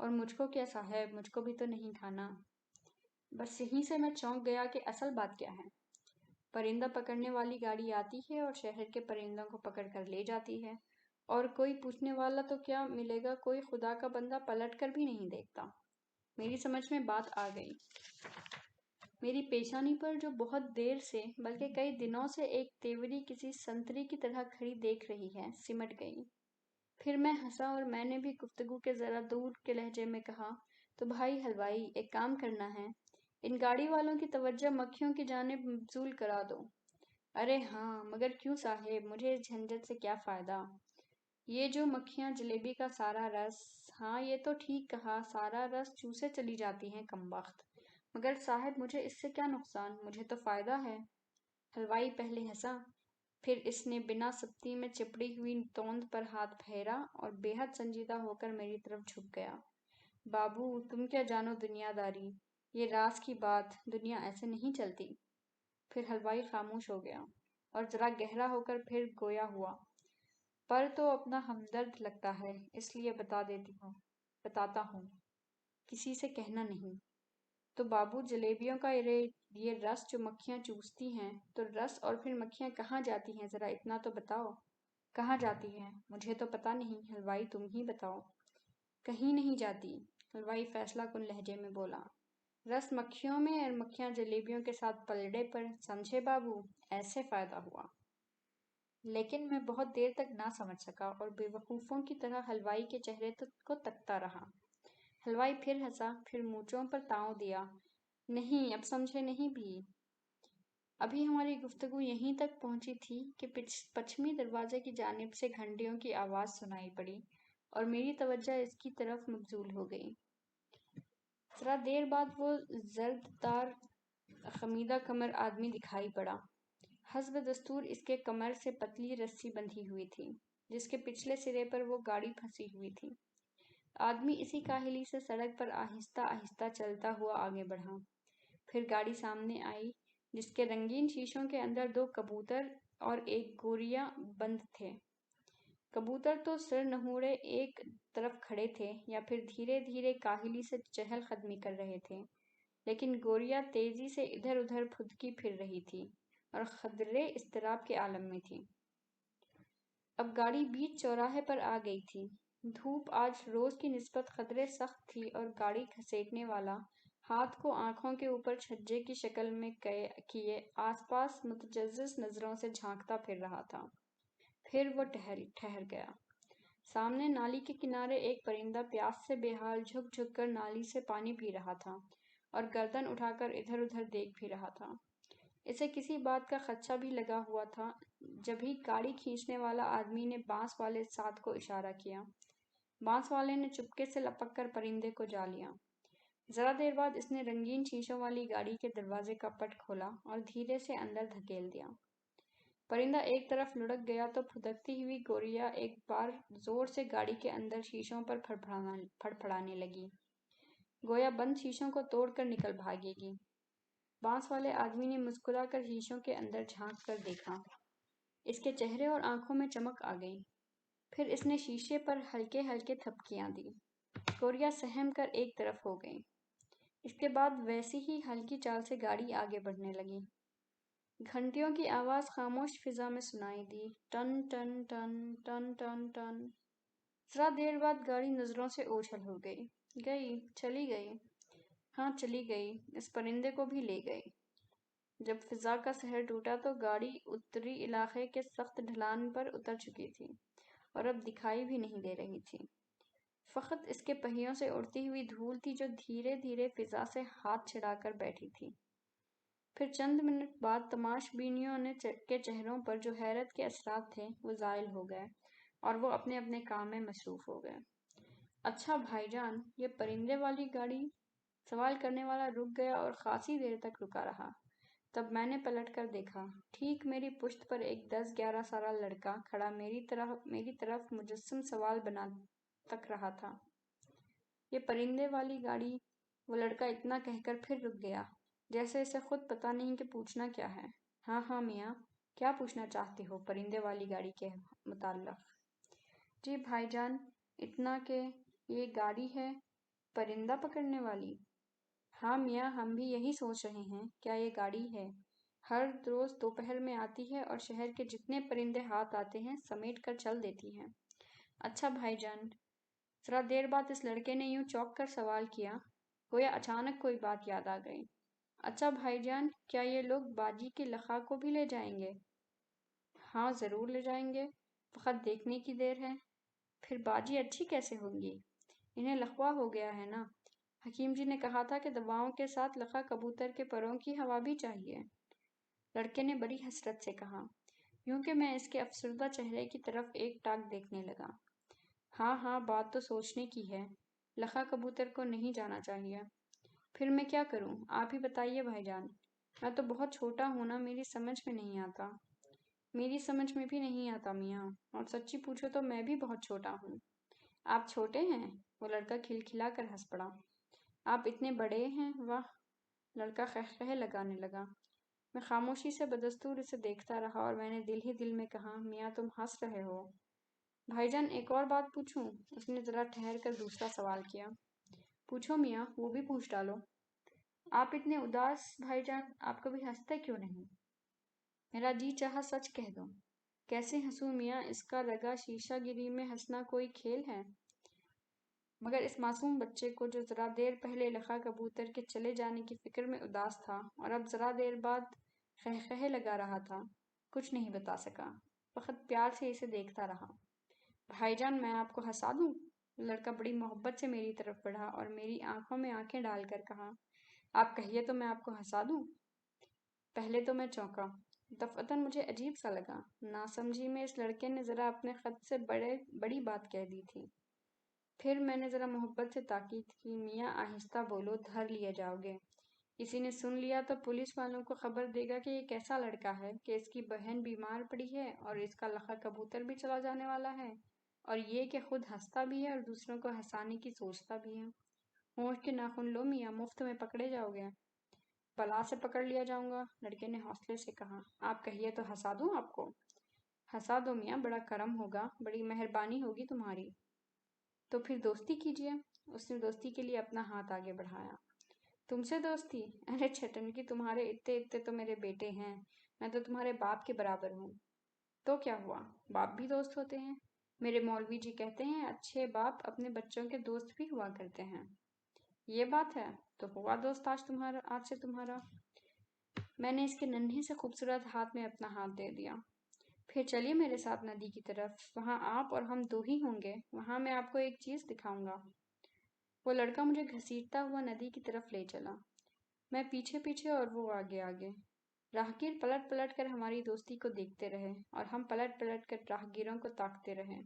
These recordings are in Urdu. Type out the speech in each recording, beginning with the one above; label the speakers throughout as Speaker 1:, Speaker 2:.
Speaker 1: اور مجھ کو کیا صاحب، مجھ کو بھی تو نہیں کھانا۔ بس یہیں سے میں چونک گیا کہ اصل بات کیا ہے۔ پرندہ پکڑنے والی گاڑی آتی ہے اور شہر کے پرندوں کو پکڑ کر لے جاتی ہے، اور کوئی پوچھنے والا تو کیا ملے گا، کوئی خدا کا بندہ پلٹ کر بھی نہیں دیکھتا۔ میری سمجھ میں بات آ گئی۔ میری پیشانی پر جو بہت دیر سے بلکہ کئی دنوں سے ایک تیوری کسی سنتری کی طرح کھڑی دیکھ رہی ہے، سمٹ گئی۔ پھر میں ہنسا اور میں نے بھی گفتگو کے ذرا دور کے لہجے میں کہا، تو بھائی حلوائی، ایک کام کرنا ہے، ان گاڑی والوں کی توجہ مکھیوں کی جانب مبذول کرا دو۔ ارے ہاں، مگر کیوں صاحب، مجھے اس جھنجٹ سے کیا فائدہ؟ یہ جو مکھیاں جلیبی کا سارا رس، ہاں یہ تو ٹھیک کہا، سارا رس چوسے چلی جاتی ہیں کمبخت، مگر صاحب مجھے اس سے کیا نقصان، مجھے تو فائدہ ہے۔ حلوائی پہلے ہنسا، پھر اس نے بنا سبتی میں چپڑی ہوئی توند پر ہاتھ پھیرا اور بے حد سنجیدہ ہو کر میری طرف جھک گیا۔ بابو، تم کیا جانو دنیا داری، یہ راز کی بات، دنیا ایسے نہیں چلتی۔ پھر حلوائی خاموش ہو گیا اور ذرا گہرا ہو کر پھر گویا ہوا، پر تو اپنا ہمدرد لگتا ہے، اس لیے بتاتا ہوں، کسی سے کہنا نہیں۔ تو بابو، جلیبیوں کا یہ رس جو مکھیاں چوستی ہیں، تو رس اور پھر مکھیاں کہاں جاتی ہیں، ذرا اتنا تو بتاؤ۔ کہاں جاتی ہیں؟ مجھے تو پتہ نہیں، حلوائی تم ہی بتاؤ۔ کہیں نہیں جاتی، حلوائی فیصلہ کن لہجے میں بولا۔ رس مکھیوں میں اور مکھیاں جلیبیوں کے ساتھ پلڑے پر، سمجھے بابو، ایسے فائدہ ہوا۔ لیکن میں بہت دیر تک نہ سمجھ سکا اور بے وقوفوں کی طرح حلوائی کے چہرے کو تکتا رہا۔ حلوائی پھر ہنسا، پھر مونچھوں پر تاؤں دیا، نہیں اب سمجھے نہیں بھی۔ ابھی ہماری گفتگو یہیں تک پہنچی تھی کہ پچھمی دروازے کی جانب سے گھنٹیوں کی آواز سنائی پڑی اور میری توجہ اس کی طرف مبذول ہو گئی۔ ذرا دیر بعد وہ زرد دار خمیدہ کمر آدمی دکھائی پڑا۔ حسب دستور اس کے کمر سے پتلی رسی بندھی ہوئی تھی، جس کے پچھلے سرے پر وہ گاڑی پھنسی ہوئی تھی۔ آدمی اسی کاہلی سے سڑک پر آہستہ آہستہ چلتا ہوا آگے بڑھا۔ پھر گاڑی سامنے آئی، جس کے رنگین شیشوں کے اندر دو کبوتر اور ایک گوریا بند تھے۔ کبوتر تو سر نہوڑے ایک طرف کھڑے تھے یا پھر دھیرے دھیرے کاہلی سے چہل قدمی کر رہے تھے، لیکن گوریا تیزی سے ادھر ادھر پھدکی پھر رہی تھی اور خدرے اضطراب کے عالم میں تھی۔ اب گاڑی بیچ چوراہے پر آ گئی تھی۔ دھوپ آج روز کی نسبت قدرے سخت تھی اور گاڑی گھسیٹنے والا ہاتھ کو آنکھوں کے اوپر چھجے کی شکل میں کیے آس پاس متجسس نظروں سے جھانکتا پھر رہا تھا۔ پھر وہ ٹھہر گیا۔ سامنے نالی کے کنارے ایک پرندہ پیاس سے بے حال جھک جھک کر نالی سے پانی پی رہا تھا اور گردن اٹھا کر ادھر ادھر دیکھ بھی رہا تھا۔ اسے کسی بات کا خدشہ بھی لگا ہوا تھا، جبھی گاڑی کھینچنے والا آدمی نے بانس والے ساتھ کو اشارہ کیا۔ بانس والے نے چپکے سے لپک کر پرندے کو جا لیا۔ ذرا دیر بعد اس نے رنگین شیشوں والی گاڑی کے دروازے کا پٹ کھولا اور دھیرے سے اندر دھکیل دیا۔ پرندہ ایک طرف لڑک گیا تو پھدکتی ہوئی گوریا ایک بار زور سے گاڑی کے اندر شیشوں پر پھڑپڑانے لگی، گویا بند شیشوں کو توڑ کر نکل بھاگے گی۔ بانس والے آدمی نے مسکرا کر شیشوں کے اندر جھانک کر دیکھا۔ اس کے چہرے اور آنکھوں میں چمک آ گئی۔ پھر اس نے شیشے پر ہلکے ہلکے تھپکیاں دی۔ گوریا سہم کر ایک طرف ہو گئی۔ اس کے بعد ویسی ہی ہلکی چال سے گاڑی آگے بڑھنے لگی۔ گھنٹیوں کی آواز خاموش فضا میں سنائی دی، ٹن ٹن ٹن ٹن ٹن ٹن۔ ذرا دیر بعد گاڑی نظروں سے اوجھل ہو گئی۔ چلی گئی، ہاں چلی گئی، اس پرندے کو بھی لے گئی۔ جب فضا کا سحر ٹوٹا تو گاڑی اتری علاقے کے سخت ڈھلان پر اتر چکی تھی اور اب دکھائی بھی نہیں دے رہی تھی۔ فقط اس کے پہیوں سے اڑتی ہوئی دھول تھی جو دھیرے دھیرے فضا سے ہاتھ چھڑا کر بیٹھی تھی۔ پھر چند منٹ بعد تماش بینیوں کے چہروں پر جو حیرت کے اثرات تھے وہ زائل ہو گئے اور وہ اپنے اپنے کام میں مصروف ہو گئے۔ اچھا بھائی جان، یہ پرندے والی گاڑی؟ سوال کرنے والا رک گیا اور خاصی دیر تک رکا رہا۔ تب میں نے پلٹ کر دیکھا۔ ٹھیک میری پشت پر ایک 10-11 سالہ لڑکا کھڑا میری طرف مجسم سوال بنا تک رہا تھا۔ یہ پرندے والی گاڑی؟ وہ لڑکا اتنا کہہ کر پھر رک گیا، جیسے اسے خود پتہ نہیں کہ پوچھنا کیا ہے۔ ہاں ہاں میاں، کیا پوچھنا چاہتے ہو پرندے والی گاڑی کے متعلق؟ جی بھائی جان، اتنا کہ یہ گاڑی ہے، پرندہ پکڑنے والی؟ ہاں میاں، ہم بھی یہی سوچ رہے ہیں، کیا یہ گاڑی ہے؟ ہر روز دوپہر میں آتی ہے اور شہر کے جتنے پرندے ہاتھ آتے ہیں سمیٹ کر چل دیتی ہے۔ اچھا بھائی جان، ذرا دیر بعد اس لڑکے نے یوں چونک کر سوال کیا، گویا اچانک کوئی بات یاد آ گئی۔ اچھا بھائی جان، کیا یہ لوگ باجی کے لخا کو بھی لے جائیں گے؟ ہاں ضرور لے جائیں گے، فقط دیکھنے کی دیر ہے۔ پھر باجی اچھی کیسے ہوں گی؟ انہیں لقوہ ہو گیا ہے نا۔ حکیم جی نے کہا تھا کہ دواؤں کے ساتھ لقا کبوتر کے پروں کی ہوا بھی چاہیے۔ لڑکے نے بڑی حسرت سے کہا، یوں کہ میں اس کے افسردہ چہرے کی طرف ایک ٹاک دیکھنے لگا۔ ہاں ہاں، بات تو سوچنے کی ہے، لقا کبوتر کو نہیں جانا چاہیے۔ پھر میں کیا کروں، آپ ہی بتائیے بھائی جان۔ میں تو بہت چھوٹا ہوں نا، میری سمجھ میں نہیں آتا۔ میری سمجھ میں بھی نہیں آتا میاں، اور سچی پوچھو تو میں بھی بہت چھوٹا ہوں۔ آپ چھوٹے ہیں؟ وہ لڑکا کھلکھلا کر ہنس پڑا۔ آپ اتنے بڑے ہیں، واہ! لڑکا قہقہے لگانے لگا۔ میں خاموشی سے بدستور اسے دیکھتا رہا اور میں نے دل ہی دل میں کہا، میاں تم ہنس رہے ہو۔ بھائی جان ایک اور بات پوچھوں؟ اس نے ذرا ٹھہر کر دوسرا سوال کیا۔ پوچھو میاں، وہ بھی پوچھ ڈالو۔ آپ اتنے اداس بھائی جان، آپ کبھی ہنستے کیوں نہیں؟ میرا جی چاہا سچ کہہ دو۔ کیسے ہنسوں میاں، اس کا لگا شیشہ گیری میں ہنسنا کوئی کھیل ہے؟ مگر اس معصوم بچے کو جو ذرا دیر پہلے لقا کبوتر کے چلے جانے کی فکر میں اداس تھا اور اب ذرا دیر بعد قہقہے لگا رہا تھا، کچھ نہیں بتا سکا، فقط پیار سے اسے دیکھتا رہا۔ بھائی جان میں آپ کو ہنسا دوں؟ لڑکا بڑی محبت سے میری طرف بڑھا اور میری آنکھوں میں آنکھیں ڈال کر کہا، آپ کہیے تو میں آپ کو ہنسا دوں۔ پہلے تو میں چونکا، دفعتاً مجھے عجیب سا لگا، ناسمجھی میں اس لڑکے نے ذرا اپنے خط سے بڑی بات کہہ دی تھی۔ پھر میں نے ذرا محبت سے تاکید کی، میاں آہستہ بولو، دھر لیے جاؤ گے۔ کسی نے سن لیا تو پولیس والوں کو خبر دے گا کہ یہ کیسا لڑکا ہے، کہ اس کی بہن بیمار پڑی ہے اور اس کا لقا کبوتر بھی چلا جانے والا ہے، اور یہ کہ خود ہنستا بھی ہے اور دوسروں کو ہنسانے کی سوچتا بھی ہے۔ ہونٹ کے ناخن لو میاں، مفت میں پکڑے جاؤ گے۔ بلا سے پکڑ لیا جاؤں گا، لڑکے نے حوصلے سے کہا۔ آپ کہیے تو ہنسا دوں آپ کو؟ ہنسا دو میاں، بڑا کرم ہوگا، بڑی مہربانی ہوگی تمہاری۔ تو پھر دوستی کیجیے۔ اس نے دوستی کے لیے اپنا ہاتھ آگے بڑھایا۔ تم سے دوستی؟ ارے چھٹنکی، تمہارے اتے اتے تو میرے بیٹے ہیں، میں تو تمہارے باپ کے برابر ہوں۔ تو کیا ہوا، باپ بھی دوست ہوتے ہیں؟ میرے مولوی جی کہتے ہیں اچھے باپ اپنے بچوں کے دوست بھی ہوا کرتے ہیں۔ یہ بات ہے تو ہوا دوست آج سے تمہارا۔ میں نے اس کے ننھے سے خوبصورت ہاتھ میں اپنا ہاتھ دے دیا۔ پھر چلیے میرے ساتھ ندی کی طرف، وہاں آپ اور ہم دو ہی ہوں گے، وہاں میں آپ کو ایک چیز دکھاؤں گا۔ وہ لڑکا مجھے گھسیٹتا ہوا ندی کی طرف لے چلا، میں پیچھے پیچھے اور وہ آگے آگے۔ راہگیر پلٹ پلٹ کر ہماری دوستی کو دیکھتے رہے اور ہم پلٹ پلٹ کر راہگیروں کو تاکتے رہے،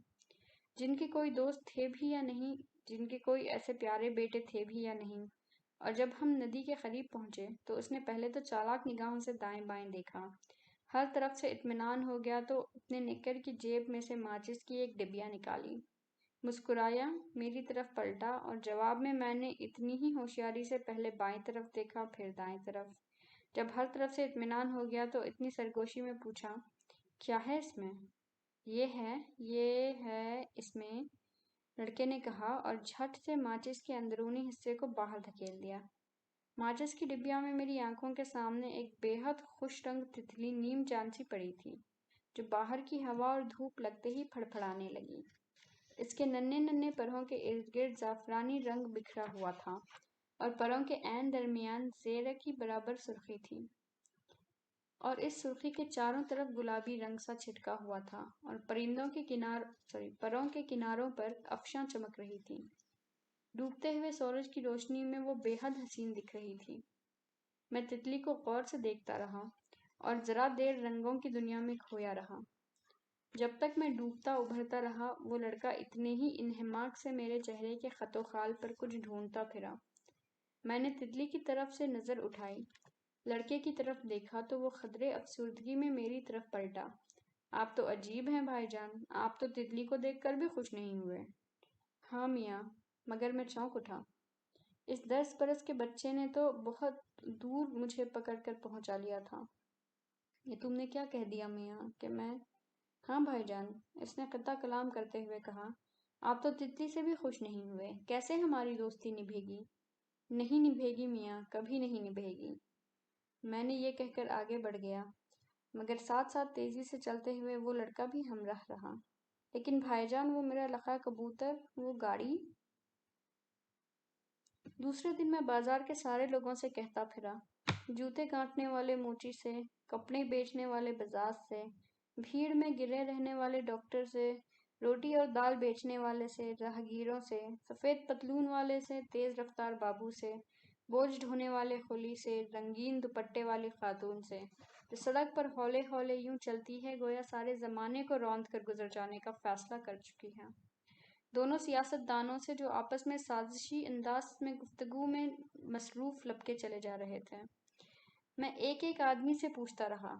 Speaker 1: جن کے کوئی دوست تھے بھی یا نہیں، جن کے کوئی ایسے پیارے بیٹے تھے بھی یا نہیں۔ اور جب ہم ندی کے قریب پہنچے تو اس نے پہلے تو چالاک نگاہوں سے دائیں بائیں دیکھا، ہر طرف سے اطمینان ہو گیا تو اپنے نکر کی جیب میں سے ماچس کی ایک ڈبیا نکالی، مسکرایا، میری طرف پلٹا اور جواب میں نے اتنی ہی ہوشیاری سے پہلے بائیں طرف دیکھا پھر دائیں طرف۔ جب ہر طرف سے اطمینان ہو گیا تو اتنی سرگوشی میں پوچھا، کیا ہے اس میں؟ یہ ہے اس میں، لڑکے نے کہا اور جھٹ سے ماچس کے اندرونی حصے کو باہر دھکیل دیا۔ ماچس کی ڈبیا میں میری آنکھوں کے سامنے ایک بے حد خوش رنگ تتلی نیم چاند سی پڑی تھی، جو باہر کی ہوا اور دھوپ لگتے ہی پھڑ پھڑانے لگی۔ اس کے ننھے ننھے پروں کے ارد گرد زعفرانی رنگ بکھرا ہوا تھا اور پروں کے عین درمیان زیرہ کی برابر سرخی تھی، اور اس سرخی کے چاروں طرف گلابی رنگ سا چھٹکا ہوا تھا، اور پروں کے کناروں پر افشاں چمک رہی تھی۔ ڈوبتے ہوئے سورج کی روشنی میں وہ بے حد حسین دکھ رہی تھی۔ میں تتلی کو غور سے دیکھتا رہا اور ذرا دیر رنگوں کی دنیا میں کھویا رہا۔ جب تک میں ڈوبتا ابھرتا رہا، وہ لڑکا اتنے ہی انہماک سے میرے چہرے کے خط و خال پر کچھ ڈھونڈتا پھرا۔ میں نے تتلی کی طرف سے نظر اٹھائی، لڑکے کی طرف دیکھا تو وہ قدرے افسردگی میں میری طرف پلٹا۔ آپ تو عجیب ہیں بھائی جان، آپ تو تتلی کو دیکھ کر بھی خوش نہیں ہوئے۔ ہاں میاں، مگر میں چونک اٹھا، اس 10 برس کے بچے نے تو بہت دور مجھے پکڑ کر پہنچا لیا تھا۔ یہ تم نے کیا کہہ دیا میاں، کہ میں؟ ہاں بھائی جان، اس نے قطع کلام کرتے ہوئے کہا، آپ تو تتلی سے بھی خوش نہیں ہوئے، کیسے ہماری دوستی نبھے گی؟ نہیں نبھے گی میاں، کبھی نہیں نبھے گی۔ میں نے یہ کہہ کر آگے بڑھ گیا، مگر ساتھ ساتھ تیزی سے چلتے ہوئے وہ لڑکا بھی ہمراہ رہا۔ لیکن بھائی جان، وہ میرا لقا کبوتر، وہ گاڑی؟ دوسرے دن میں بازار کے سارے لوگوں سے کہتا پھرا، جوتے کاٹنے والے موچی سے، کپڑے بیچنے والے بزاز سے، بھیڑ میں گرے رہنے والے ڈاکٹر سے، روٹی اور دال بیچنے والے سے، راہگیروں سے، سفید پتلون والے سے، تیز رفتار بابو سے، بوجھ ڈھونے والے خلی سے، رنگین دوپٹے والی خاتون سے، جو سڑک پر ہولے ہولے یوں چلتی ہے گویا سارے زمانے کو روند کر گزر جانے کا فیصلہ کر چکی ہے، دونوں سیاست دانوں سے جو آپس میں سازشی انداز میں گفتگو میں مصروف لپکے چلے جا رہے تھے۔ میں ایک ایک آدمی سے پوچھتا رہا،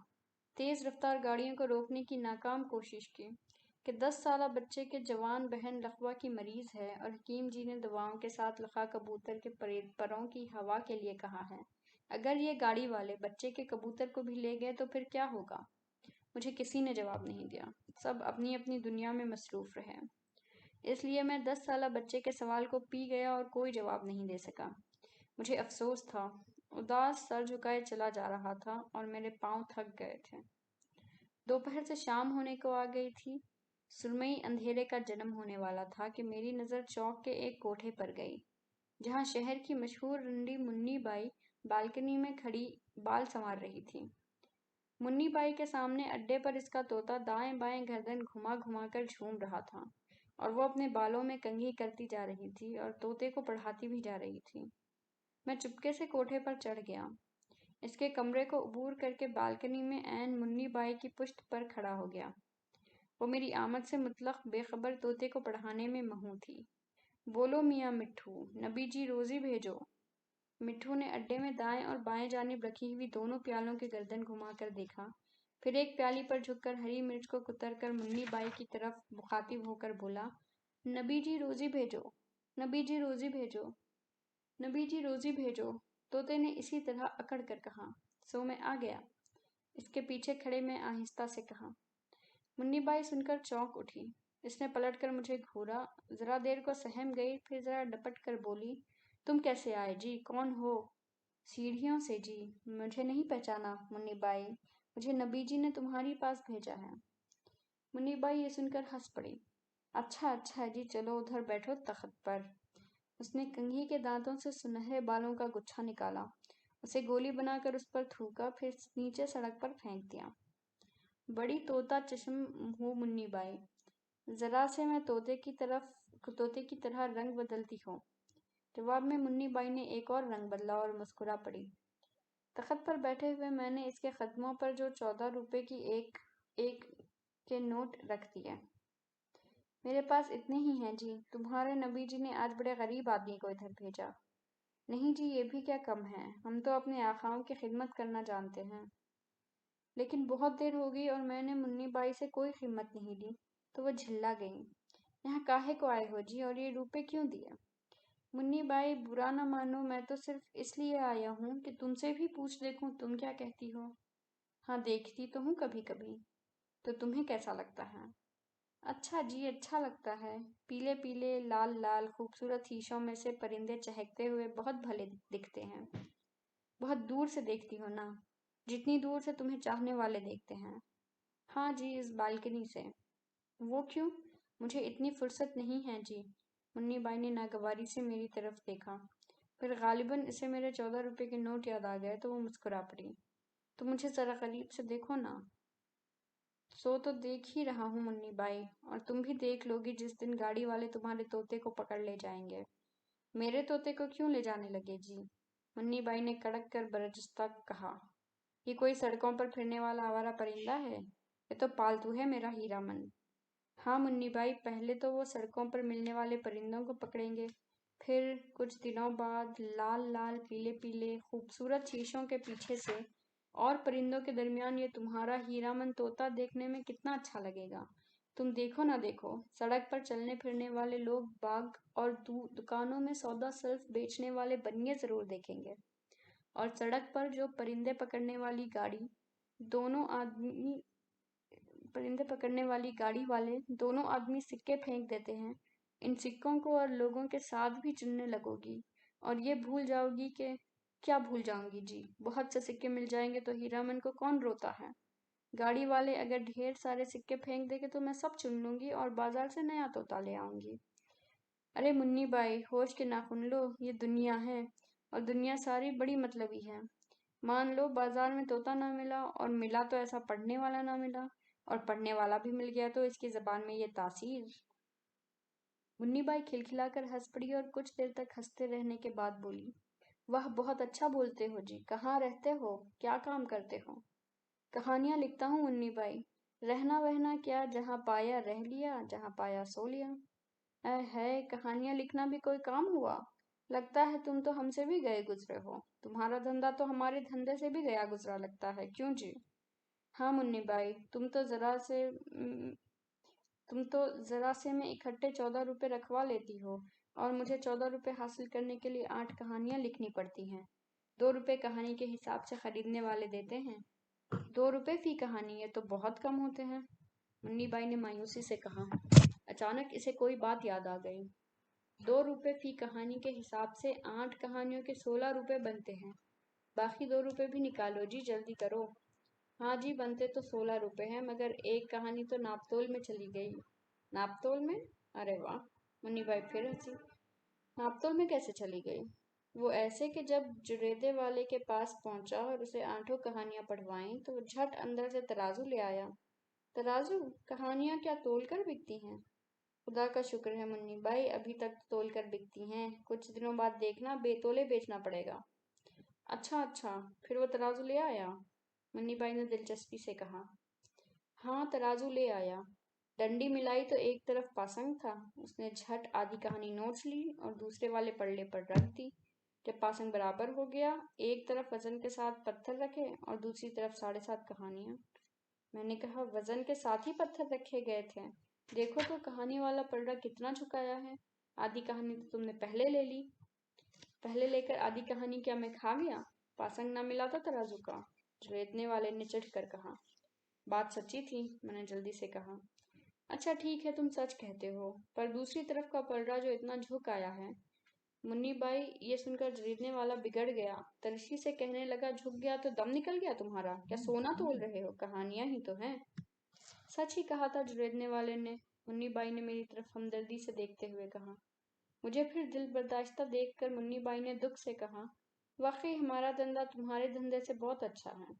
Speaker 1: تیز رفتار گاڑیوں کو روکنے کی ناکام کوشش کی کہ 10 سالہ بچے کے جوان بہن لقوا کی مریض ہے اور حکیم جی نے دواؤں کے ساتھ لقا کبوتر کے پروں کی ہوا کے لیے کہا ہے۔ اگر یہ گاڑی والے بچے کے کبوتر کو بھی لے گئے تو پھر کیا ہوگا؟ مجھے کسی نے جواب نہیں دیا، سب اپنی اپنی دنیا میں مصروف رہے۔ اس لیے میں 10 سالہ بچے کے سوال کو پی گیا اور کوئی جواب نہیں دے سکا۔ مجھے افسوس تھا، اداس سر جھکائے چلا جا رہا تھا اور میرے پاؤں تھک گئے تھے۔ دوپہر سے شام ہونے کو آ گئی تھی، سرمئی اندھیرے کا جنم ہونے والا تھا کہ میری نظر چوک کے ایک کوٹھے پر گئی، جہاں شہر کی مشہور رنڈی منی بائی بالکنی میں کھڑی بال سنوار رہی تھی۔ منی بائی کے سامنے اڈے پر اس کا طوطا دائیں بائیں گردن گھما گھما کر جھوم رہا تھا اور وہ اپنے بالوں میں کنگھی کرتی جا رہی تھی اور طوطے کو پڑھاتی بھی جا رہی تھی۔ میں چپکے سے کوٹھے پر چڑھ گیا، اس کے کمرے کو عبور کر کے بالکنی میں عین منی بائی کی پشت پر کھڑا ہو گیا۔ وہ میری آمد سے مطلق بے خبر طوطے کو پڑھانے میں مہو تھی۔ بولو میاں مٹھو، نبی جی روزی بھیجو۔ مٹھو نے اڈے میں دائیں اور بائیں جانب رکھی ہوئی دونوں پیالوں کے گردن گھما کر دیکھا، پھر ایک پیالی پر جھک کر ہری مرچ کو کتر کر منی بائی کی طرف مخاطب ہو کر بولا، نبی جی روزی بھیجو، نبی جی روزی بھیجو، نبی جی روزی بھیجو۔ طوطے نے اسی طرح اکڑ کر کہا، سو میں آ گیا، اس کے پیچھے کھڑے میں آہستہ سے کہا۔ منی بائی سن کر چونک اٹھی، اس نے پلٹ کر مجھے گھورا، ذرا دیر کو سہم گئی، پھر ذرا ڈپٹ کر بولی، تم کیسے آئے جی، کون ہو؟ سیڑھیوں سے جی۔ مجھے نہیں پہچانا منی بائی، مجھے نبی جی نے تمہاری پاس بھیجا ہے۔ منی بائی یہ سن کر ہنس پڑی، اچھا اچھا جی، چلو ادھر بیٹھو تخت پر۔ اس نے کنگھی کے دانتوں سے سنہرے بالوں کا گچھا نکالا، اسے گولی بنا کر اس پر تھوکا، پھر نیچے سڑک پر پھینک دیا۔ بڑی طوطا چشم ہوں منی بائی، ذرا سے میں طوطے کی طرح رنگ بدلتی ہوں۔ جواب میں منی بائی نے ایک اور رنگ بدلا اور مسکرا پڑی۔ تخت پر بیٹھے ہوئے میں نے اس کے قدموں پر جو 14 روپے کی ایک کے نوٹ رکھ دیے۔ میرے پاس اتنے ہی ہیں جی، تمہارے نبی جی نے آج بڑے غریب آدمی کو ادھر بھیجا۔ نہیں جی، یہ بھی کیا کم ہے، ہم تو اپنے آقاؤں کی خدمت کرنا جانتے ہیں۔ لیکن بہت دیر ہو گئی اور میں نے منی بائی سے کوئی خدمت نہیں لی، تو وہ جھلا گئی، یہاں کاہے کو آئے ہو جی، اور یہ روپے کیوں دیے؟ منی بائی برا نہ مانو، میں تو صرف اس لیے آیا ہوں کہ تم سے بھی پوچھ دیکھوں تم کیا کہتی ہو۔ ہاں دیکھتی تو ہوں کبھی کبھی، تو تمہیں کیسا لگتا ہے؟ اچھا جی، اچھا لگتا ہے، پیلے پیلے لال لال خوبصورت ہیشوں میں سے پرندے چہکتے ہوئے بہت بھلے دکھتے ہیں۔ بہت دور سے دیکھتی ہو نا، جتنی دور سے تمہیں چاہنے والے دیکھتے ہیں۔ ہاں جی، اس بالکنی سے۔ وہ کیوں؟ مجھے اتنی فرصت نہیں ہے جی۔ منی بائی نے ناگواری سے میری طرف دیکھا، پھر غالباً اسے میرے 14 روپے کے نوٹ یاد آ گئے تو وہ مسکرا پڑی۔ تو مجھے ذرا قریب سے دیکھو نا۔ سو تو دیکھ ہی رہا ہوں منی بائی، اور تم بھی دیکھ لو گی جس دن گاڑی والے تمہارے طوطے کو پکڑ لے جائیں گے۔ میرے طوطے کو کیوں لے جانے لگے جی؟ منی بائی نے کڑک کر برجستہ کہا، یہ کوئی سڑکوں پر پھرنے والا آوارہ پرندہ ہے؟ یہ تو پالتو ہے میرا ہیرا من۔ ہاں منی بائی، پہلے تو وہ سڑکوں پر ملنے والے پرندوں کو پکڑیں گے، پھر کچھ دنوں بعد لال لال پیلے پیلے خوبصورت شیشوں کے پیچھے سے اور پرندوں کے درمیان یہ تمہارا ہیرا من طوطا دیکھنے میں کتنا اچھا لگے گا۔ تم دیکھو نہ دیکھو، سڑک پر چلنے پھرنے والے لوگ باغ اور دکانوں میں سودا سلف بیچنے والے بنیے ضرور دیکھیں گے، اور سڑک پر جو پرندے پکڑنے والی گاڑی والے دونوں آدمی سکے پھینک دیتے ہیں، ان سکوں کو اور لوگوں کے ساتھ بھی چننے لگوگی اور یہ بھول جاؤ گی کہ کیا بھول جاؤں گی جی، بہت سے سکے مل جائیں گے تو ہیرامن کو کون روتا ہے؟ گاڑی والے اگر ڈھیر سارے سکے پھینک دیں گے تو میں سب چن لوں گی اور بازار سے نیا طوطا لے آؤں گی۔ ارے منی بائی، ہوش کے ناخن لو، یہ دنیا ہے اور دنیا ساری بڑی مطلبی ہے۔ مان لو بازار میں طوطا نہ ملا اور ملا تو ایسا پڑھنے والا نہ ملا، اور پڑھنے والا بھی مل گیا تو اس کی زبان میں یہ تاثیر۔ منی بائی کھلکھلا کر ہنس پڑی اور کچھ دیر تک ہنستے رہنے کے بعد بولی، واہ بہت اچھا بولتے ہو جی، کہاں رہتے ہو، کیا کام کرتے ہو؟ کہانیاں لکھتا ہوں منی بائی، رہنا وہنا کیا، جہاں پایا رہ لیا، جہاں پایا سو لیا۔ اے ہے، کہانیاں لکھنا بھی کوئی کام ہوا؟ لگتا ہے تم تو ہم سے بھی گئے گزرے ہو، تمہارا دھندا تو ہمارے دھندے سے بھی گیا گزرا لگتا ہے، کیوں جی؟ ہاں منی بائی، تم تو ذرا سے میں اکٹھے 14 روپے رکھوا لیتی ہو اور مجھے 14 روپے حاصل کرنے کے لیے 8 کہانیاں لکھنی پڑتی ہیں۔ 2 روپے کہانی کے حساب سے خریدنے والے دیتے ہیں۔ 2 روپے فی کہانی، یہ تو بہت کم ہوتے ہیں، منی بائی نے مایوسی سے کہا۔ اچانک اسے کوئی بات یاد آ گئی۔ 2 روپے فی کہانی کے حساب سے 8 کہانیوں کے 16 روپے بنتے ہیں، باقی 2 روپے بھی نکالو جی، جلدی کرو۔ ہاں جی، بنتے تو 16 روپے ہیں، مگر ایک کہانی تو ناپتول میں چلی گئی۔ ناپتول میں؟ ارے واہ، منی بائی پھر ہنسی۔ ناپتول میں کیسے چلی گئی؟ وہ ایسے کہ جب جریدے والے کے پاس پہنچا اور اسے 8 کہانیاں پڑھوائیں تو وہ جھٹ اندر سے ترازو لے آیا۔ ترازو؟ کہانیاں کیا تول کر بکتی ہیں؟ خدا کا شکر ہے منی بائی، ابھی تک تول کر بکتی ہیں، کچھ دنوں بعد دیکھنا بے تولے بیچنا پڑے گا۔ اچھا، پھر وہ ترازو لے آیا؟ منی بائی نے دلچسپی سے کہا۔ ہاں، ترازو لے آیا۔ ڈنڈی ملائی تو ایک طرف پاسنگ تھا، اس نے جھٹ آدھی کہانی نوچ لی اور دوسرے والے پلڑے پر رکھ دی۔ جب پاسنگ برابر ہو گیا، ایک طرف وزن کے ساتھ پتھر رکھے اور دوسری طرف 7.5 کہانیاں۔ میں نے کہا وزن کے ساتھ ہی پتھر رکھے گئے تھے؟ دیکھو تو کہانی والا پلڑا کتنا جھکایا ہے، آدھی کہانی تو تم نے پہلے لے لی۔ پہلے لے کر آدھی کہانی کیا میں کھا گیا؟ پاسنگ نہ ملا تھا ترازو کا، جریدنے والے نے چڑھ کر کہا۔ بات سچی تھی، میں نے جلدی سے کہا۔ اچھا ٹھیک ہے، تم سچ کہتے ہو، پر دوسری طرف کا پلڑا جو اتنا جھک آیا ہے۔ منی بائی یہ سن کر جریدنے والا بگڑ گیا، ترشی سے کہنے لگا، جھک گیا تو دم نکل گیا تمہارا؟ کیا سونا تول رہے ہو؟ کہانیاں ہی تو ہیں۔ سچ ہی کہا تھا جریدنے والے نے، منی بائی نے میری طرف ہمدردی سے دیکھتے ہوئے کہا۔ مجھے پھر دل برداشتہ دیکھ کر منی بائی نے دکھ سے کہا، واقعی ہمارا دھندا تمہارے دھندے سے بہت اچھا ہے۔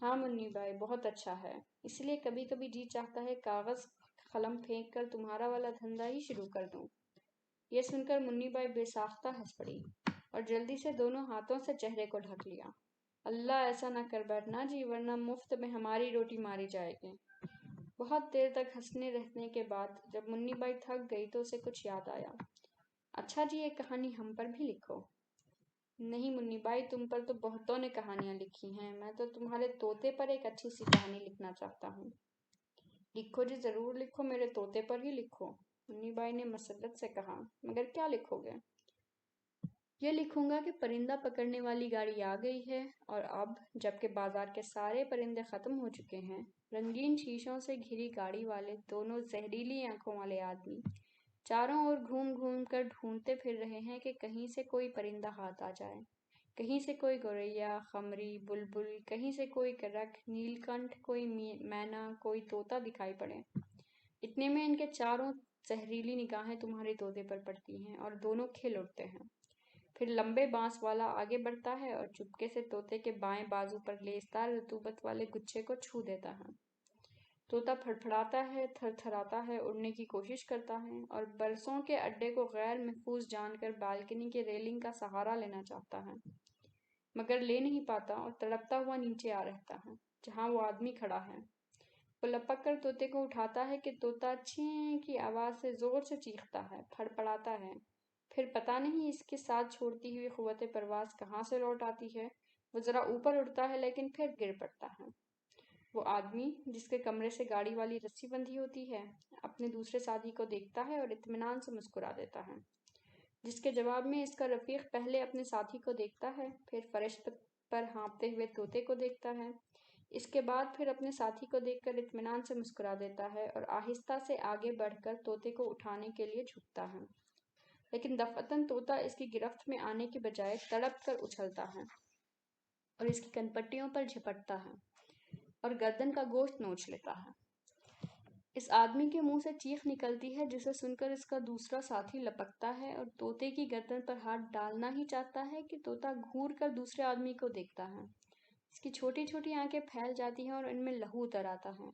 Speaker 1: ہاں منی بائی، بہت اچھا ہے، اس لیے کبھی کبھی جی چاہتا ہے کاغذ قلم پھینک کر تمہارا والا دھندا ہی شروع کر دوں۔ یہ سن کر منی بائی بے ساختہ ہنس پڑی اور جلدی سے دونوں ہاتھوں سے چہرے کو ڈھک لیا۔ اللہ ایسا نہ کر بیٹھنا جی، ورنہ مفت میں ہماری روٹی ماری جائے گی۔ بہت دیر تک ہنسنے رہنے کے بعد جب منی بائی تھک گئی تو اسے کچھ یاد آیا۔ اچھا جی، ایک کہانی ہم پر بھی لکھو۔ نہیں منی بائی، تم پر تو بہتوں نے کہانیاں لکھی ہیں، میں تو تمہارے طوطے پر ایک اچھی سی کہانی لکھنا چاہتا ہوں۔ لکھو جی، ضرور لکھو، میرے طوطے پر ہی لکھو، منی بائی نے مسرت سے کہا۔ مگر کیا لکھو گے؟ یہ لکھوں گا کہ پرندہ پکڑنے والی گاڑی آ گئی ہے، اور اب جب کہ بازار کے سارے پرندے ختم ہو چکے ہیں، رنگین شیشوں سے گھری گاڑی والے دونوں زہریلی آنکھوں والے آدمی چاروں اور گھوم گھوم کر ڈھونڈتے پھر رہے ہیں کہ کہیں سے کوئی پرندہ ہاتھ آ جائے، کہیں سے کوئی گوریا، خمری، بلبل، کہیں سے کوئی کرک، نیل کنٹھ، کوئی مینا، کوئی طوطا دکھائی پڑے۔ اتنے میں ان کے چاروں زہریلی نگاہیں تمہارے طوطے پر پڑتی ہیں اور دونوں کھل اٹھتے ہیں۔ پھر لمبے بانس والا آگے بڑھتا ہے اور چپکے سے طوطے کے بائیں بازو پر لیسدار رطوبت والے گچھے کو چھو دیتا ہے۔ طوطا پھڑپھڑاتا ہے، تھر تھراتا ہے، اڑنے کی کوشش کرتا ہے اور برسوں کے اڈے کو غیر محفوظ جان کر بالکنی کے ریلنگ کا سہارا لینا چاہتا ہے، مگر لے نہیں پاتا اور تڑپتا ہوا نیچے آ رہتا ہے جہاں وہ آدمی کھڑا ہے۔ وہ لپک کر طوطے کو اٹھاتا ہے کہ طوطا چیں کی آواز سے زور سے چیختا ہے، پھڑپڑاتا ہے، پھر پتہ نہیں اس کے ساتھ چھوڑتی ہوئی قوت پرواز کہاں سے لوٹ آتی ہے، وہ ذرا اوپر اڑتا ہے لیکن پھر گر پڑتا ہے۔ وہ آدمی جس کے کمرے سے گاڑی والی رسی بندھی ہوتی ہے اپنے دوسرے ساتھی کو دیکھتا ہے اور اطمینان سے مسکرا دیتا ہے، جس کے جواب میں اس کا رفیق پہلے اپنے ساتھی کو دیکھتا ہے، پھر فرش پر ہانپتے ہوئے طوطے کو دیکھتا ہے، اس کے بعد پھر اپنے ساتھی کو دیکھ کر اطمینان سے مسکرا دیتا ہے اور آہستہ سے آگے بڑھ کر طوطے کو اٹھانے کے لیے جھکتا ہے، لیکن دفعتاً طوطا اس کی گرفت میں آنے کے بجائے تڑپ کر اچھلتا ہے اور اس کی کنپٹیوں پر جھپٹتا ہے اور گردن کا گوشت نوچ لیتا ہے۔ اس آدمی کے منہ سے چیخ نکلتی ہے جسے سن کر اس کا دوسرا ساتھی لپکتا ہے اور طوطے کی گردن پر ہاتھ ڈالنا ہی چاہتا ہے کہ طوطا گھور کر دوسرے آدمی کو دیکھتا ہے۔ اس کی چھوٹی چھوٹی آنکھیں پھیل جاتی ہیں اور ان میں لہو اتر آتا ہے۔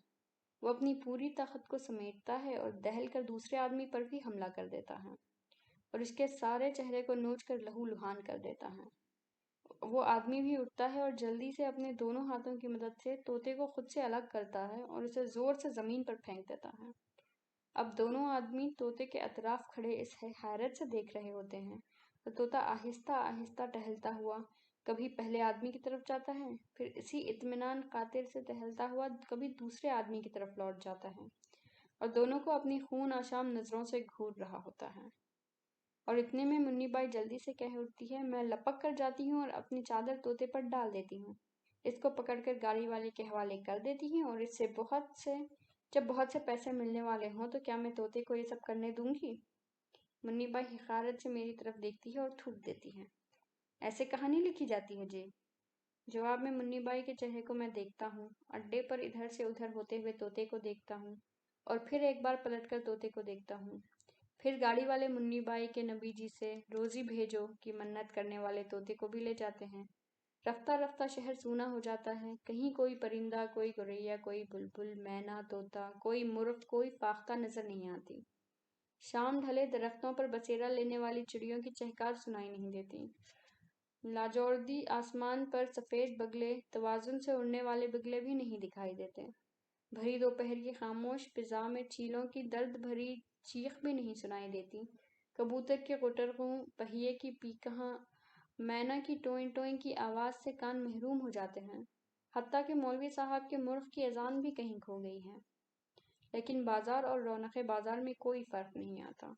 Speaker 1: وہ اپنی پوری طاقت کو سمیٹتا ہے اور دہل کر دوسرے آدمی پر بھی حملہ کر دیتا ہے اور اس کے سارے چہرے کو نوچ کر لہو لہان کر دیتا ہے۔ وہ آدمی بھی اٹھتا ہے اور جلدی سے اپنے دونوں ہاتھوں کی مدد سے طوطے کو خود سے الگ کرتا ہے اور اسے زور سے زمین پر پھینک دیتا ہے۔ اب دونوں آدمی طوطے کے اطراف کھڑے اسے حیرت سے دیکھ رہے ہوتے ہیں اور طوطا آہستہ آہستہ ٹہلتا ہوا کبھی پہلے آدمی کی طرف جاتا ہے، پھر اسی اطمینان خاطر سے ٹہلتا ہوا کبھی دوسرے آدمی کی طرف لوٹ جاتا ہے اور دونوں کو اپنی خون آشام نظروں سے گھور رہا ہوتا ہے۔ اور اتنے میں منی بائی جلدی سے کہہ اٹھتی ہے، میں لپک کر جاتی ہوں اور اپنی چادر طوطے پر ڈال دیتی ہوں، اس کو پکڑ کر گاڑی والے کے حوالے کر دیتی ہوں اور اس سے جب بہت سے پیسے ملنے والے ہوں تو کیا میں طوطے کو یہ سب کرنے دوں گی؟ منی بائی حقارت سے میری طرف دیکھتی ہے اور تھوک دیتی ہے، ایسے کہانی لکھی جاتی ہے جی؟ جواب میں منی بائی کے چہرے کو میں دیکھتا ہوں، اڈے پر ادھر سے ادھر ہوتے ہوئے طوطے کو دیکھتا ہوں اور پھر ایک بار پلٹ کر طوطے کو دیکھتا ہوں۔ پھر گاڑی والے منی بائی کے نبی جی سے روزی بھیجو کی منت کرنے والے طوطے کو بھی لے جاتے ہیں۔ رفتہ رفتہ شہر سونا ہو جاتا ہے، کہیں کوئی پرندہ، کوئی گوریا، کوئی بلبل، مینا، طوطا، کوئی مرغ، کوئی فاختہ نظر نہیں آتی۔ شام ڈھلے درختوں پر بسیرا لینے والی چڑیوں کی چہکار سنائی نہیں دیتی۔ لاجوردی آسمان پر سفید بگلے، توازن سے اڑنے والے بگلے بھی نہیں دکھائی دیتے۔ بھری دوپہر کی خاموش فضا میں چیلوں کی درد بھری چیخ بھی نہیں سنائی دیتی، کبوتر کے غٹرغوں، پہیے کی پیکہاں، مینا کی ٹوئیں ٹوئیں کی آواز سے کان محروم ہو جاتے ہیں، حتیٰ کہ مولوی صاحب کے مرغ کی اذان بھی کہیں کھو گئی ہے۔ لیکن بازار اور رونق بازار میں کوئی فرق نہیں آتا۔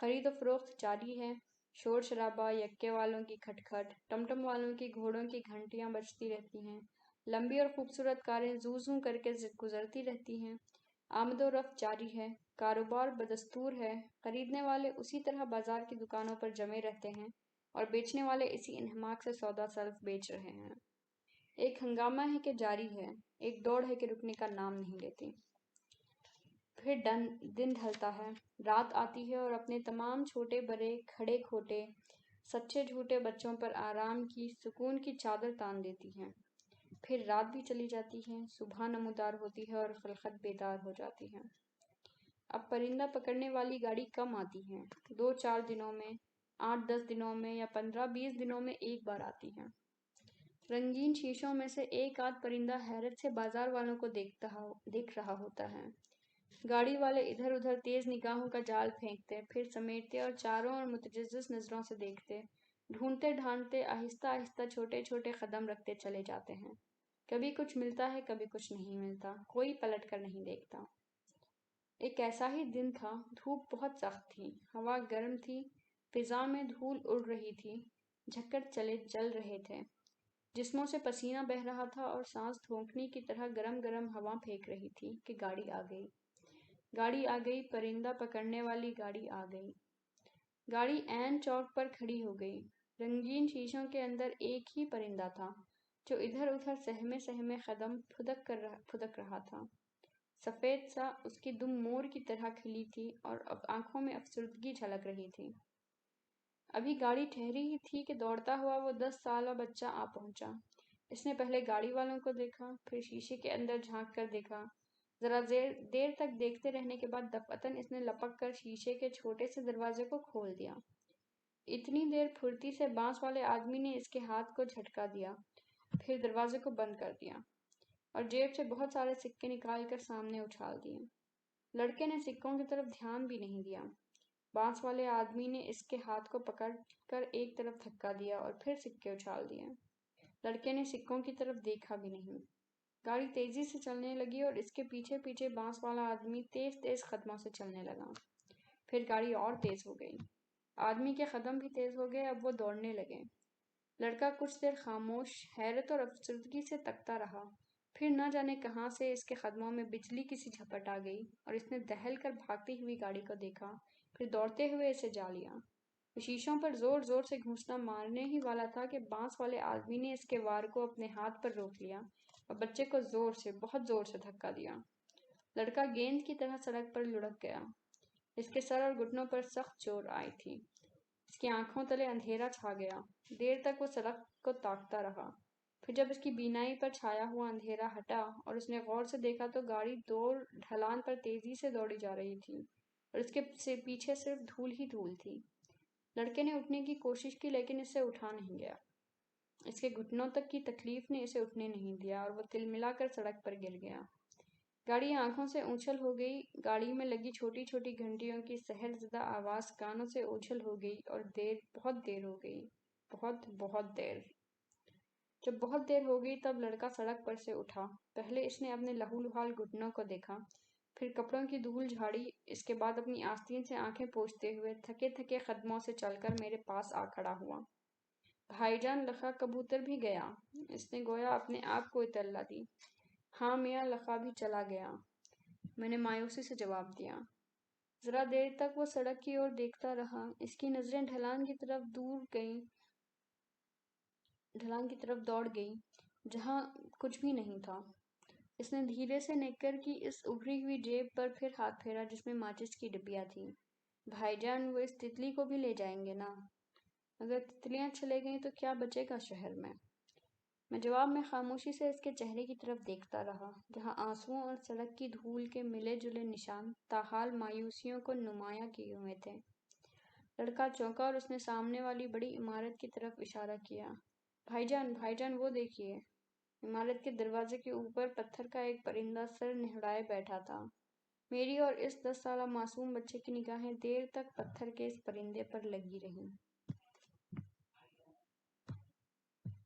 Speaker 1: خرید و فروخت جاری ہے، شور شرابہ، یکے والوں کی کھٹکھٹ، ٹمٹم والوں کی گھوڑوں کی گھنٹیاں بجتی رہتی ہیں، لمبی اور خوبصورت کاریں زوں زوں کر کے گزرتی رہتی ہیں، آمد و رفت جاری ہے، کاروبار بدستور ہے، خریدنے والے اسی طرح بازار کی دکانوں پر جمے رہتے ہیں اور بیچنے والے اسی انہماک سے سودا سلف بیچ رہے ہیں۔ ایک ہنگامہ ہے کہ جاری ہے، ایک دوڑ ہے کہ رکنے کا نام نہیں لیتی۔ پھر دن ڈھلتا ہے، رات آتی ہے اور اپنے تمام چھوٹے بڑے، کھڑے کھوٹے، سچے جھوٹے بچوں پر آرام کی، سکون کی چادر تان دیتی ہے۔ پھر رات بھی چلی جاتی ہے، صبح نمودار ہوتی ہے اور خلقت بیدار ہو جاتی ہے۔ اب پرندہ پکڑنے والی گاڑی کم آتی ہے، 2-4 دنوں میں، 8-10 دنوں میں یا 15-20 دنوں میں ایک بار آتی ہے۔ رنگین شیشوں میں سے ایک آدھ پرندہ حیرت سے بازار والوں کو دیکھ رہا ہوتا ہے۔ گاڑی والے ادھر ادھر تیز نگاہوں کا جال پھینکتے، پھر سمیٹتے اور چاروں اور متجسس نظروں سے دیکھتے، ڈھونڈتے ڈھانڈتے آہستہ آہستہ چھوٹے چھوٹے قدم رکھتے چلے جاتے ہیں۔ کبھی کچھ ملتا ہے، کبھی کچھ نہیں ملتا، کوئی پلٹ کر نہیں دیکھتا۔ ایک ایسا ہی دن تھا، دھوپ بہت سخت تھی، ہوا گرم تھی، فضا میں دھول اڑ رہی تھی، جھکڑ جل رہے تھے، جسموں سے پسینہ بہہ رہا تھا اور سانس دھونکنے کی طرح گرم گرم ہوا پھینک رہی تھی کہ گاڑی آ گئی۔ گاڑی آ گئی، پرندہ پکڑنے والی گاڑی آ گئی۔ گاڑی عین چوک پر کھڑی ہو گئی۔ رنگین شیشوں کے اندر ایک ہی پرندہ تھا جو ادھر ادھر سہمے سہمے قدم پھدک رہا تھا۔ سفید سا، اس کی دم مور کی طرح کھلی تھی اور اب آنکھوں میں افسردگی جھلک رہی تھی۔ ابھی گاڑی ٹھہری ہی تھی کہ دوڑتا ہوا وہ 10 سالہ بچہ آ پہنچا۔ اس نے پہلے گاڑی والوں کو دیکھا، پھر شیشے کے اندر جھانک کر دیکھا۔ ذرا دیر تک دیکھتے رہنے کے بعد دفعتاً اس نے لپک کر شیشے کے چھوٹے سے دروازے کو کھول دیا۔ اتنی دیر پھرتی سے بانس والے آدمی نے اس کے ہاتھ کو جھٹکا دیا، پھر دروازے کو بند کر دیا اور جیب سے بہت سارے سکے نکال کر سامنے اچھال دیے۔ لڑکے نے سکوں کی طرف دھیان بھی نہیں دیا۔ بانس والے آدمی نے اس کے ہاتھ کو پکڑ کر ایک طرف دھکا دیا اور پھر سکے اچھال دیے۔ لڑکے نے سکوں کی طرف دیکھا بھی نہیں۔ گاڑی تیزی سے چلنے لگی اور اس کے پیچھے پیچھے بانس والا آدمی تیز تیز قدموں سے چلنے لگا۔ پھر گاڑی اور تیز ہو گئی۔ آدمی کے قدم بھی تیز ہو گئے، اب وہ دوڑنے لگے۔ لڑکا کچھ دیر خاموش، حیرت اور افسردگی سے تکتا رہا، پھر نہ جانے کہاں سے اس کے قدموں میں بجلی کی سی جھپٹ آ گئی اور اس نے دہل کر بھاگتی ہوئی گاڑی کو دیکھا، پھر دوڑتے ہوئے اسے جا لیا۔ وہ شیشوں پر زور زور سے گھونسنا مارنے ہی والا تھا کہ بانس والے آدمی نے اس کے وار کو اپنے ہاتھ پر روک لیا اور بچے کو زور سے، بہت زور سے دھکا دیا۔ لڑکا گیند کی طرح سڑک پر لڑک گیا۔ اس کے سر اور گھٹنوں پر سخت چوٹ آئی تھی۔ اس کی آنکھوں تلے اندھیرا چھا گیا۔ دیر تک وہ سڑک کو تاکتا رہا۔ پھر جب اس کی بینائی پر چھایا ہوا اندھیرا ہٹا اور اس نے غور سے دیکھا تو گاڑی دور ڈھلان پر تیزی سے دوڑی جا رہی تھی اور اس کے پیچھے صرف دھول ہی دھول تھی۔ لڑکے نے اٹھنے کی کوشش کی لیکن اس سے اٹھا نہیں گیا۔ اس کے گھٹنوں تک کی تکلیف نے اسے اٹھنے نہیں دیا اور وہ تلملا کر سڑک پر گر گیا۔ گاڑی آنکھوں سے اونچل ہو گئی۔ گاڑی میں لگی چھوٹی چھوٹی گھنٹیوں کی سحر زدہ آواز کانوں سے اوجھل ہو گئی اور بہت دیر ہو گئی، بہت دیر۔ جب بہت دیر ہو گئی تب لڑکا سڑک پر سے اٹھا۔ پہلے اس نے اپنے لہولہال گھٹنوں کو دیکھا، پھر کپڑوں کی دھول جھاڑی، اس کے بعد اپنی آستین سے آنکھیں پوچھتے ہوئے تھکے تھکے قدموں سے چل کر میرے پاس آ کھڑا ہوا۔ بھائی جان لخا کبوتر بھی گیا؟ اس نے گویا اپنے آپ کو اطلاع دی۔ ہاں میاں لخا بھی چلا گیا، میں نے مایوسی سے جواب دیا۔ ذرا دیر تک وہ سڑک کی اور دیکھتا رہا۔ اس کی نظریں ڈھلان کی طرف دوڑ گئیں جہاں کچھ بھی نہیں تھا۔ اس نے دھیرے سے نیکر کی اس ابھری ہوئی جیب پر پھر ہاتھ پھیرا جس میں ماچس کی ڈبیاں تھیں۔ بھائی جان وہ اس تتلی کو بھی لے جائیں گے نا؟ اگر تتلیاں چلے گئیں تو کیا بچے گا شہر میں؟ میں جواب میں خاموشی سے اس کے چہرے کی طرف دیکھتا رہا جہاں آنسوؤں اور سڑک کی دھول کے ملے جلے نشان تاحال مایوسیوں کو نمایاں کیے ہوئے تھے۔ لڑکا چونکا اور اس نے سامنے والی بڑی عمارت کی طرف اشارہ کیا۔ بھائی جان وہ دیکھیے۔ عمارت کے دروازے کے اوپر پتھر کا ایک پرندہ سر نہڑائے بیٹھا تھا۔ میری اور اس 10 سالہ معصوم بچے کی نگاہیں دیر تک پتھر کے اس پرندے پر لگی رہیں۔